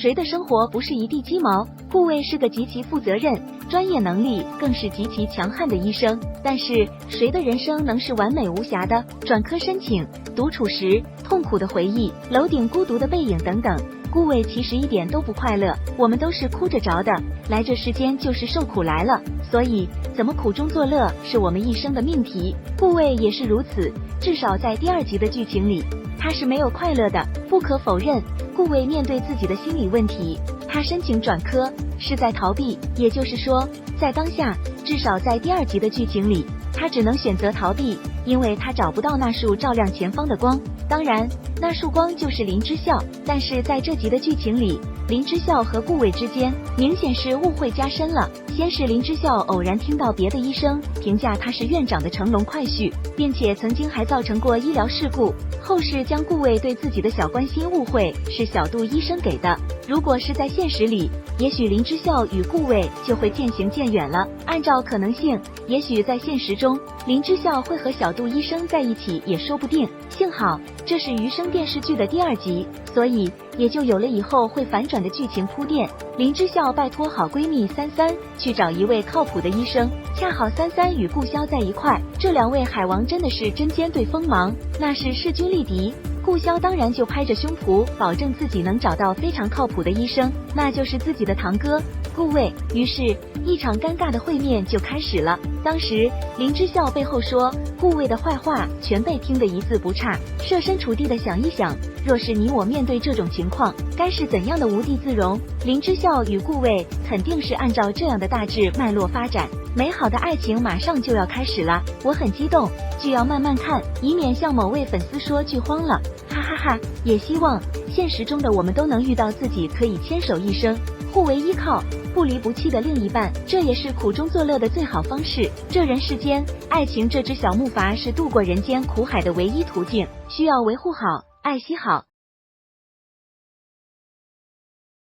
谁的生活不是一地鸡毛？顾魏是个极其负责任、专业能力更是极其强悍的医生，但是谁的人生能是完美无瑕的？转科申请、独处时痛苦的回忆、楼顶孤独的背影等等。顾魏其实一点都不快乐，我们都是哭着着的，来这世间就是受苦来了，所以怎么苦中作乐是我们一生的命题。顾魏也是如此，至少在第2集的剧情里，他是没有快乐的。不可否认，顾魏面对自己的心理问题，他申请转科是在逃避，也就是说，在当下，至少在第2集的剧情里，他只能选择逃避，因为他找不到那束照亮前方的光。当然，那束光就是林之孝，但是在这集的剧情里，林之孝和顾魏之间明显是误会加深了。先是林之孝偶然听到别的医生评价他是院长的乘龙快婿，并且曾经还造成过医疗事故，后世将顾魏对自己的小关心误会是小杜医生给的。如果是在现实里，也许林之孝与顾魏就会渐行渐远了。按照可能性，也许在现实中，林之孝会和小杜医生在一起也说不定。幸好这是余生电视剧的第2集，所以也就有了以后会反转的剧情铺垫。林之孝拜托好闺蜜三三去找一位靠谱的医生，恰好三三与顾潇在一块，这2位海王真的是针尖对锋芒，那是势均力敌。顾潇当然就拍着胸脯保证自己能找到非常靠谱的医生，那就是自己的堂哥顾魏。于是一场尴尬的会面就开始了。当时林之孝背后说顾魏的坏话，全被听得一字不差。设身处地的想一想，若是你我面对这种情况，该是怎样的无地自容？林之孝与顾魏肯定是按照这样的大致脉络发展，美好的爱情马上就要开始了。我很激动，剧要慢慢看，以免像某位粉丝说剧荒了，哈哈哈。也希望现实中的我们都能遇到自己可以牵手一生、互为依靠、不离不弃的另一半，这也是苦中作乐的最好方式。这人世间，爱情这只小木筏是渡过人间苦海的唯一途径，需要维护好、爱惜好。